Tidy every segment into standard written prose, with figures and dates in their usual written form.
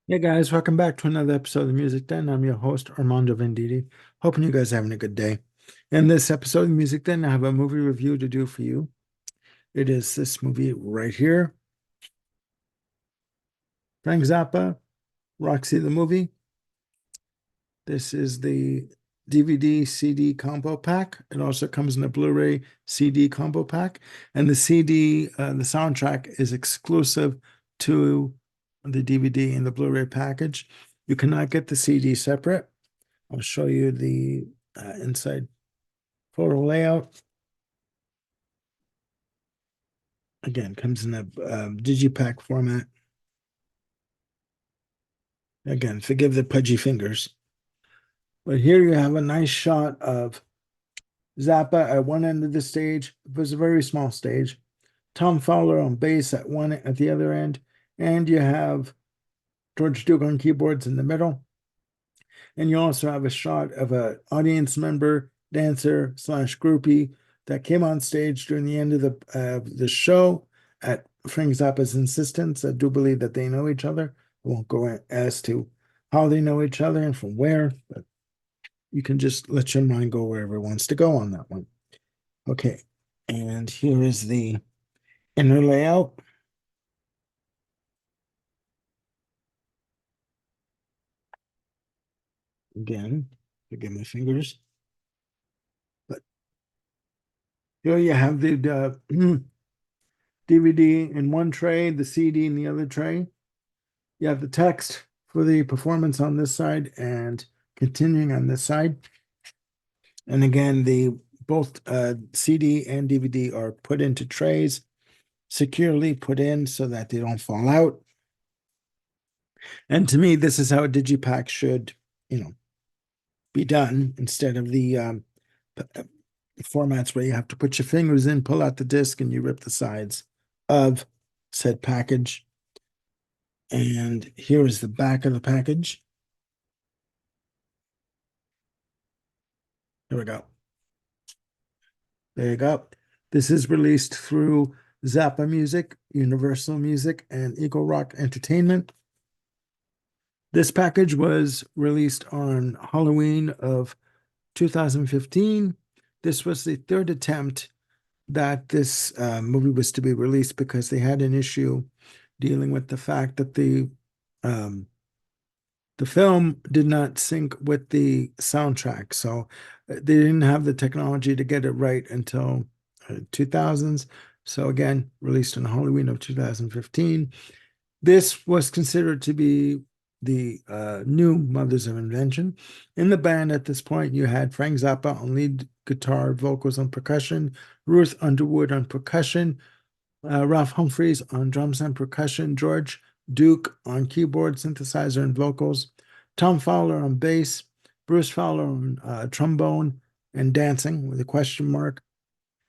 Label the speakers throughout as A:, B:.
A: Hey guys, welcome back to another episode of the Music Den. I'm your host, Armando Venditti. Hoping you guys are having a good day. In this episode of the Music Den, I have a movie review to do for you. It is this movie right here, Frank Zappa, Roxy the movie. This is the DVD CD combo pack. It also comes in a Blu-ray CD combo pack, and the CD, the soundtrack is exclusive to the DVD and the Blu-ray package. You cannot get the CD separate. I'll show you the inside photo layout. Again, comes in a digipack format. Again, forgive the pudgy fingers. But here you have a nice shot of Zappa at one end of the stage. It was a very small stage. Tom Fowler on bass at the other end, and you have George Duke on keyboards in the middle. And you also have a shot of an audience member, dancer slash groupie that came on stage during the end of the show at Frank Zappa's insistence. I do believe that they know each other. I won't go as to how they know each other and from where, but you can just let your mind go wherever it wants to go on that one. Okay, and here is the inner layout. Again, forgive my fingers, but here you have the DVD in one tray, the CD in the other tray. You have the text for the performance on this side and continuing on this side. And again, the both CD and DVD are put into trays, securely put in so that they don't fall out. And to me, this is how a digipack should, you know, be done instead of the formats where you have to put your fingers in, pull out the disc, and you rip the sides of said package. And here is the back of the package. Here we go. There you go. This is released through Zappa Music, Universal Music, and Eagle Rock Entertainment. This package was released on Halloween of 2015. This was the third attempt that this movie was to be released because they had an issue dealing with the fact that um, the film did not sync with the soundtrack. So they didn't have the technology to get it right until 2000s. So again, released on Halloween of 2015. This was considered to be the new Mothers of Invention. In the band at this point, you had Frank Zappa on lead guitar, vocals, and percussion, Ruth Underwood on percussion, Ralph Humphreys on drums and percussion, George Duke on keyboard, synthesizer, and vocals, Tom Fowler on bass, Bruce Fowler on trombone and dancing with a question mark,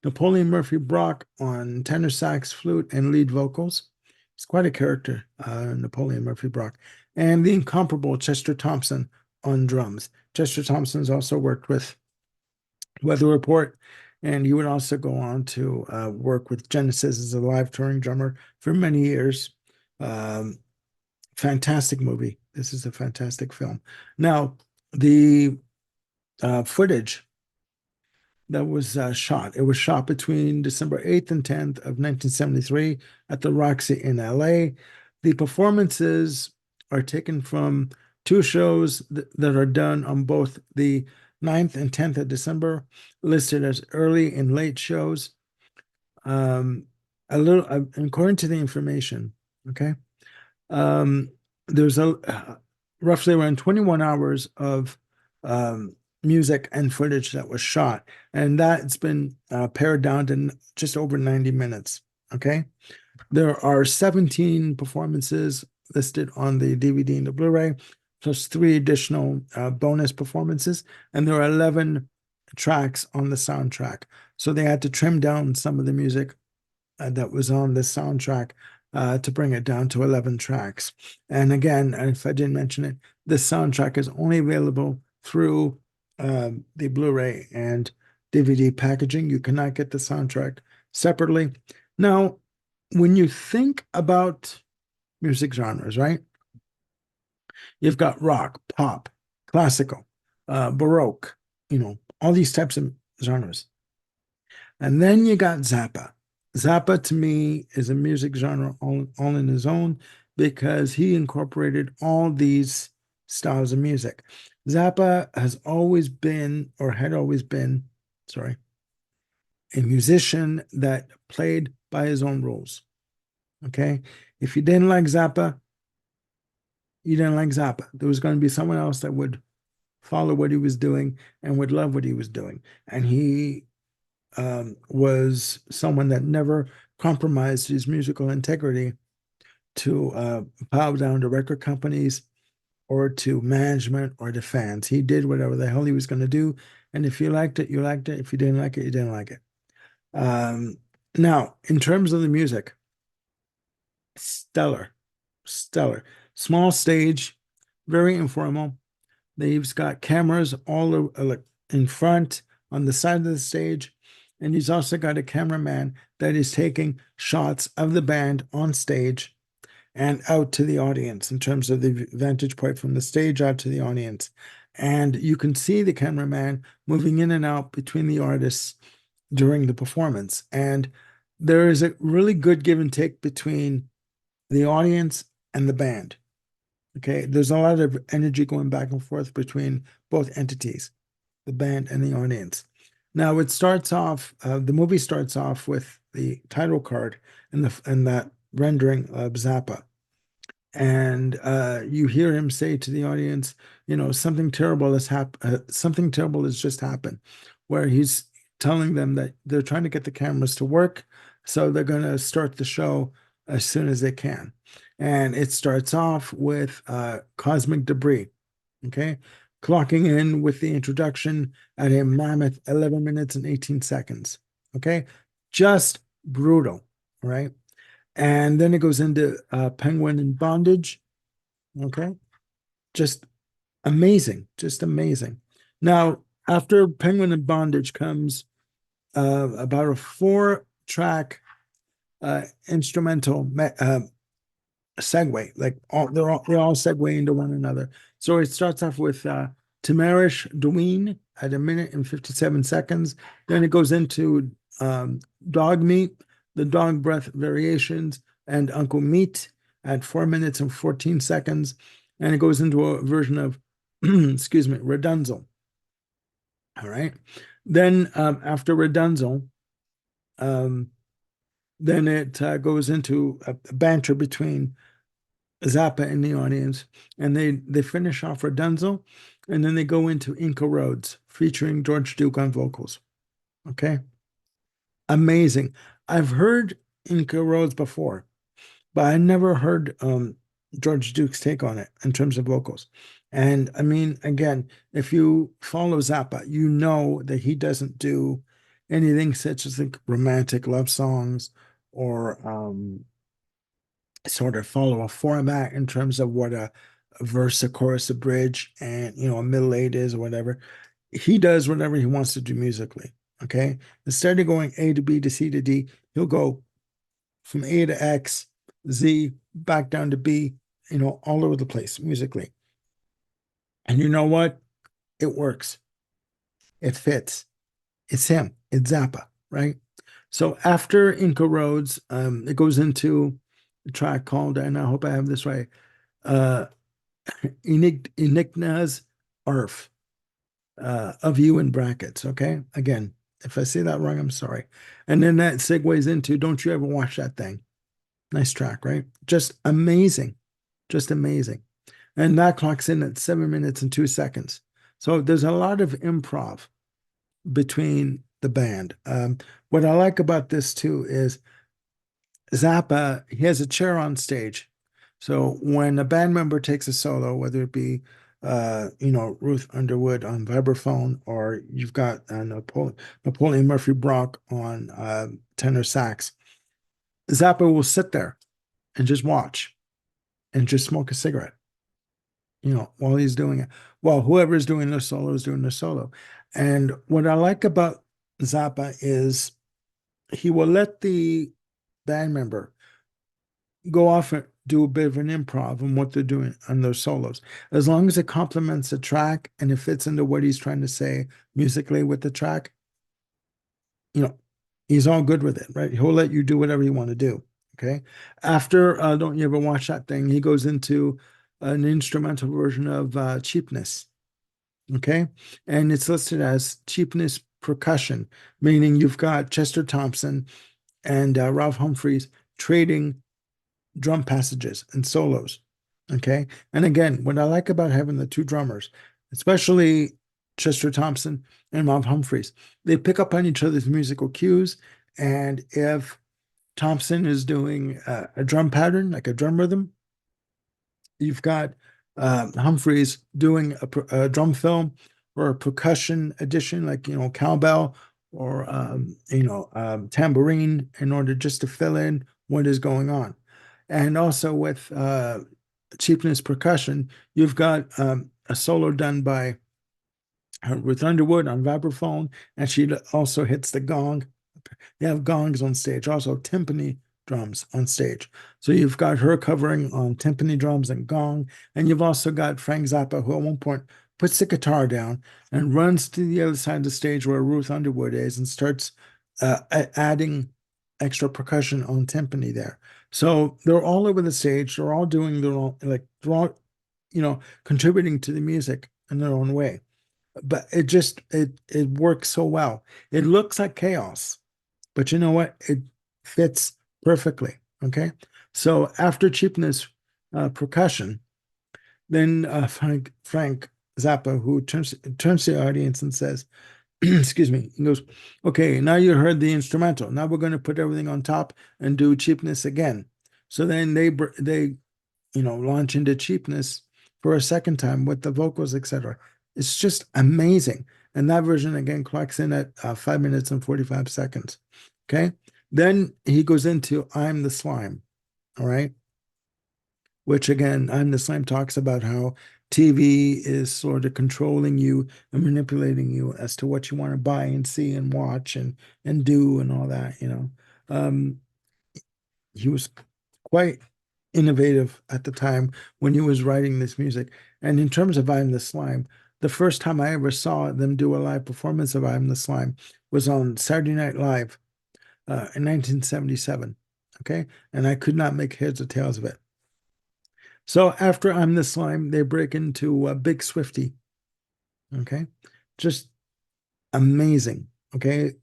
A: Napoleon Murphy Brock on tenor sax, flute, and lead vocals. He's quite a character, Napoleon Murphy Brock, and the incomparable Chester Thompson on drums. Chester Thompson's also worked with Weather Report, and he would also go on to work with Genesis as a live touring drummer for many years. Um, Fantastic movie. This is a fantastic film. Now, the footage that was shot, it was shot between December 8th and 10th of 1973 at the Roxy in LA. The performances are taken from two shows that are done on both the 9th and 10th of December, listed as early and late shows. Um, according to the information, okay, um, there's roughly around 21 hours of music and footage that was shot, and that's been pared down to just over 90 minutes. Okay, there are 17 performances listed on the DVD and the Blu-ray, plus three additional bonus performances, and there are 11 tracks on the soundtrack. So they had to trim down some of the music that was on the soundtrack to bring it down to 11 tracks. And again, if I didn't mention it, the soundtrack is only available through the Blu-ray and DVD packaging. You cannot get the soundtrack separately. Now, when you think about music genres, right? You've got rock, pop, classical, Baroque, all these types of genres. And then you got Zappa. Zappa to me is a music genre all in his own because he incorporated all these styles of music. Zappa has always been, or had always been, sorry, a musician that played by his own rules. Okay. If you didn't like Zappa, you didn't like Zappa. There was going to be someone else that would follow what he was doing and would love what he was doing. And he was someone that never compromised his musical integrity to bow down to record companies or to management or to fans. He did whatever the hell he was going to do. And if you liked it, you liked it. If you didn't like it, you didn't like it. Um, Now, in terms of the music, stellar, stellar. Small stage, very informal. They've got cameras in front, on the side of the stage, and he's also got a cameraman that is taking shots of the band on stage and out to the audience in terms of the vantage point from the stage out to the audience. And you can see the cameraman moving in and out between the artists during the performance. And there is a really good give and take between the audience and the band. Okay, there's a lot of energy going back and forth between both entities, the band and the audience. Now the movie starts off with the title card and that rendering of Zappa. And you hear him say to the audience, something terrible has just happened, where he's telling them that they're trying to get the cameras to work, so they're going to start the show as soon as they can. And it starts off with cosmic debris, okay? Clocking in with the introduction at a mammoth 11 minutes and 18 seconds, okay? Just brutal, right? And then it goes into Penguin in Bondage, okay? Just amazing, just amazing. Now, after Penguin in Bondage comes about a 4-track instrumental segue, like they all segue into one another. So it starts off with Tamarish Dween at 1 minute and 57 seconds. Then it goes into Dog Meat, the Dog Breath Variations, and Uncle Meat at 4 minutes and 14 seconds. And it goes into a version of, excuse me, Redunzel. All right. Then after Redunzel, then it goes into a banter between Zappa and the audience, and they finish off Redunzel, and then they go into Inca Roads featuring George Duke on vocals. Okay, amazing. I've heard Inca Roads before, but I never heard George Duke's take on it in terms of vocals. And I mean, again, if you follow Zappa, you know that he doesn't do anything such as like romantic love songs or sort of follow a format in terms of what a verse, a chorus, a bridge, and a middle eight is or whatever. He does whatever he wants to do musically. Okay. Instead of going A to B to C to D, he'll go from A to X, Z, back down to B, all over the place musically. And you know what? It works. It fits. It's him. It's Zappa, right? So after Inca Roads, it goes into a track called, and I hope I have this right, uh, Enigna's Arf, of you in brackets, okay? Again, if I say that wrong, I'm sorry. And then that segues into Don't You Ever Watch That Thing. Nice track, right? Just amazing. Just amazing. And that clocks in at 7 minutes and 2 seconds. So there's a lot of improv between the band. What I like about this too is Zappa, he has a chair on stage. So when a band member takes a solo, whether it be Ruth Underwood on vibraphone, or you've got Napoleon Murphy Brock on tenor sax, Zappa will sit there and just watch and just smoke a cigarette, while he's doing it. While whoever's doing the solo is doing the solo. And what I like about Zappa is he will let the band member go off and do a bit of an improv on what they're doing on their solos. As long as it complements the track and it fits into what he's trying to say musically with the track, you know, he's all good with it, right? He'll let you do whatever you want to do. Okay. After Don't You Ever Watch That Thing, he goes into an instrumental version of Cheapness. Okay. And it's listed as cheapness percussion, meaning you've got Chester Thompson and Ralph Humphreys trading drum passages and solos. Okay. And again, what I like about having the two drummers, especially Chester Thompson and Ralph Humphreys, they pick up on each other's musical cues. And if Thompson is doing a drum pattern, like a drum rhythm, you've got Humphreys doing a drum fill or a percussion addition, like, cowbell or, tambourine in order just to fill in what is going on. And also with cheapness percussion, you've got a solo done by Ruth Underwood on vibraphone, and she also hits the gong. You have gongs on stage, also timpani drums on stage. So you've got her covering on timpani drums and gong, and you've also got Frank Zappa, who at one point puts the guitar down and runs to the other side of the stage where Ruth Underwood is and starts adding extra percussion on timpani there. So they're all over the stage. They're all doing their own, like they're all, contributing to the music in their own way. But it works so well. It looks like chaos, but you know what? It fits perfectly. Okay. So after cheapness percussion, then Frank Zappa, who turns to the audience and says, excuse me, he goes, okay, now you heard the instrumental. Now we're going to put everything on top and do cheapness again. So then they launch into cheapness for a second time with the vocals, etc. It's just amazing. And that version again clocks in at 5 minutes and 45 seconds. Okay. Then he goes into I'm the Slime. All right. Which again, I'm the Slime talks about how TV is sort of controlling you and manipulating you as to what you want to buy and see and watch and do and all that. Um, he was quite innovative at the time when he was writing this music. And in terms of I'm the Slime, the first time I ever saw them do a live performance of I'm the Slime was on Saturday Night Live in 1977. Okay. And I could not make heads or tails of it. So after I'm the Slime, they break into Big Swifty. Okay. Just amazing. Okay.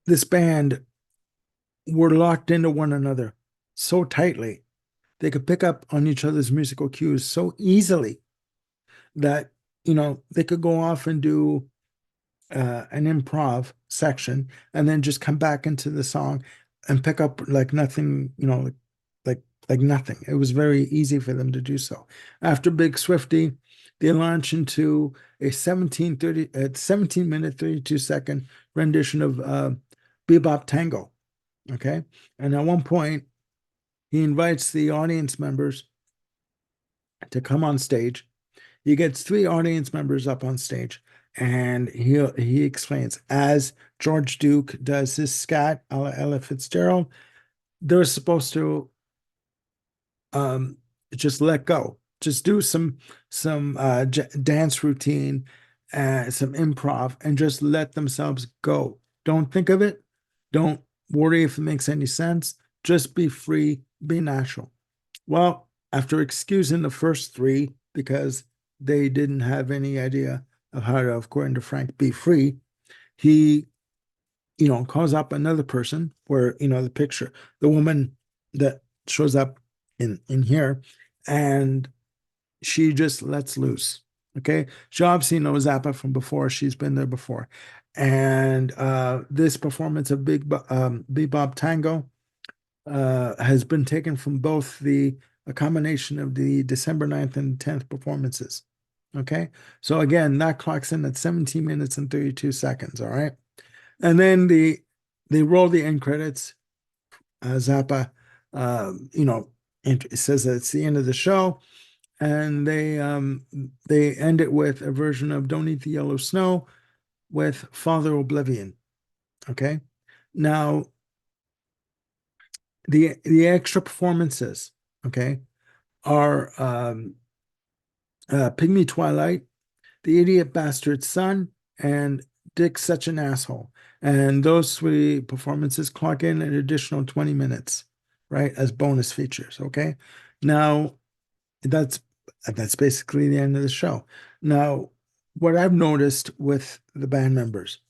A: This band were locked into one another so tightly. They could pick up on each other's musical cues so easily that, they could go off and do an improv section and then just come back into the song and pick up like nothing, like like nothing. It was very easy for them to do so. After Big Swifty, they launch into a 17-minute 32-second rendition of Bebop Tango. Okay. And at one point, he invites the audience members to come on stage. He gets three audience members up on stage, and he explains as George Duke does his scat a la Ella Fitzgerald. They're supposed to um, just let go, just do some dance routine, some improv, and just let themselves go. Don't think of it. Don't worry if it makes any sense. Just be free, be natural. Well, after excusing the first three because they didn't have any idea of how to, according to Frank, be free, he, calls up another person where, the picture, the woman that shows up in here, and she just lets loose. Okay. She obviously knows Zappa from before. She's been there before. And this performance of Bebop Tango has been taken from both a combination of the December 9th and 10th performances. Okay. So again, that clocks in at 17 minutes and 32 seconds. All right. And then they roll the end credits. Zappa, it says that it's the end of the show. And they end it with a version of Don't Eat the Yellow Snow with Father Oblivion. Okay. Now, the extra performances, okay, are Pygmy Twilight, The Idiot Bastard Son, and Dick's Such an Asshole. And those three performances clock in an additional 20 minutes, right, as bonus features. Okay. Now that's that's basically the end of the show. Now, what I've noticed with the band members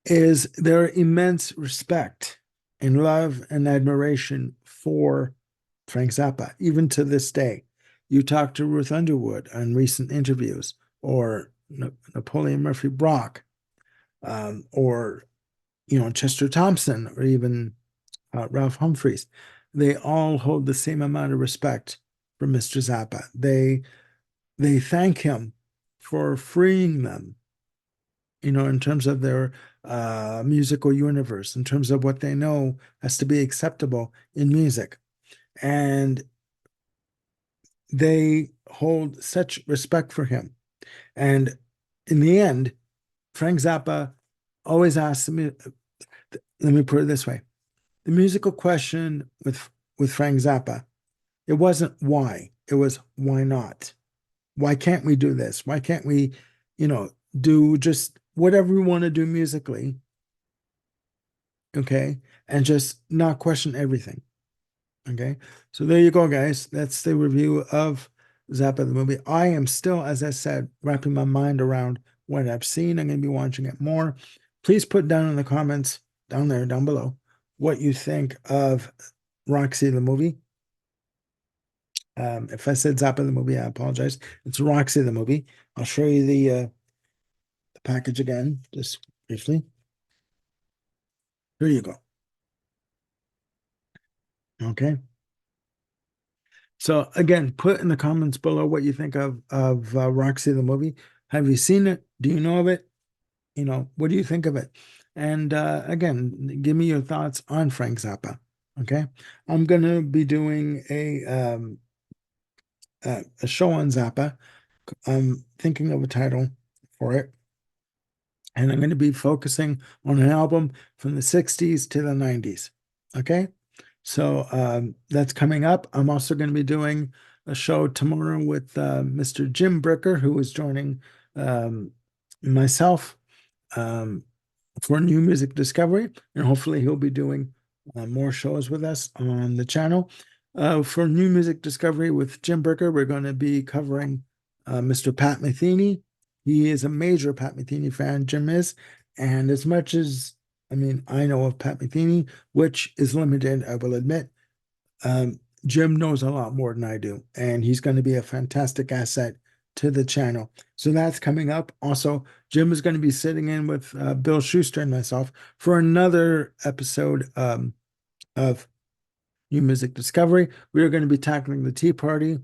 A: is their immense respect and love and admiration for Frank Zappa, even to this day. You talk to Ruth Underwood on recent interviews, or Napoleon Murphy Brock, or Chester Thompson, or even Ralph Humphreys. They all hold the same amount of respect for Mr. Zappa. They thank him for freeing them, in terms of their musical universe, in terms of what they know has to be acceptable in music. And they hold such respect for him. And in the end, Frank Zappa always asks me, let me put it this way. The musical question with Frank Zappa, it wasn't why, it was why not? Why can't we do this? Why can't we, do just whatever we want to do musically, okay? And just not question everything. Okay. So there you go, guys. That's the review of Zappa the movie. I am still, as I said, wrapping my mind around what I've seen. I'm going to be watching it more. Please put down in the comments down there, down below, what you think of Roxy the movie. If I said Zappa the movie, I apologize. It's Roxy the movie. I'll show you the package again, just briefly. Here you go. Okay. So again, put in the comments below what you think of Roxy the movie. Have you seen it? Do you know of it? What do you think of it? And again, give me your thoughts on Frank Zappa. Okay, I'm gonna be doing a show on Zappa. I'm thinking of a title for it, and I'm going to be focusing on an album from the 60s to the 90s. Okay. So that's coming up. I'm also going to be doing a show tomorrow with Mr. Jim Bricker, who is joining myself um, for New Music Discovery. And hopefully he'll be doing more shows with us on the channel. For New Music Discovery with Jim Bricker, we're going to be covering Mr. Pat Metheny. He is a major Pat Metheny fan, Jim is. And as much as, I know of Pat Metheny, which is limited, I will admit, Jim knows a lot more than I do. And he's going to be a fantastic asset to the channel. So that's coming up. Also, Jim is going to be sitting in with Bill Schuster and myself for another episode of New Music Discovery. We are going to be tackling the Tea Party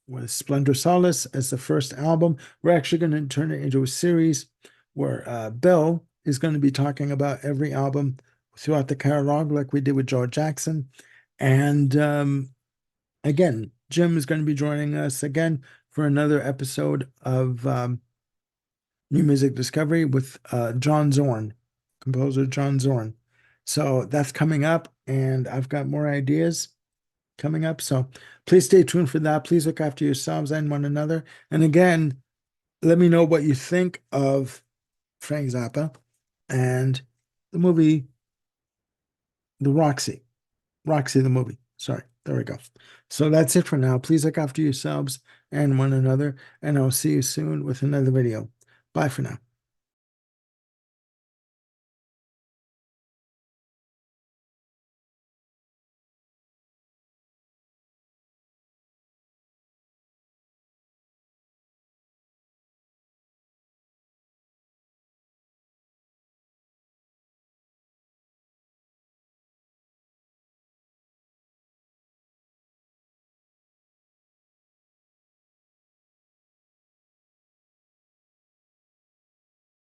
A: with Splendor Solace as the first album. We're actually going to turn it into a series where Bill is going to be talking about every album throughout the catalog, like we did with Joe Jackson. And again, Jim is going to be joining us again for another episode of New Music Discovery with John Zorn, composer John Zorn. So that's coming up, and I've got more ideas coming up. So please stay tuned for that. Please look after yourselves and one another. And again, let me know what you think of Frank Zappa and the movie, the Roxy the movie. Sorry, there we go. So that's it for now. Please look after yourselves and one another, and I'll see you soon with another video. Bye for now.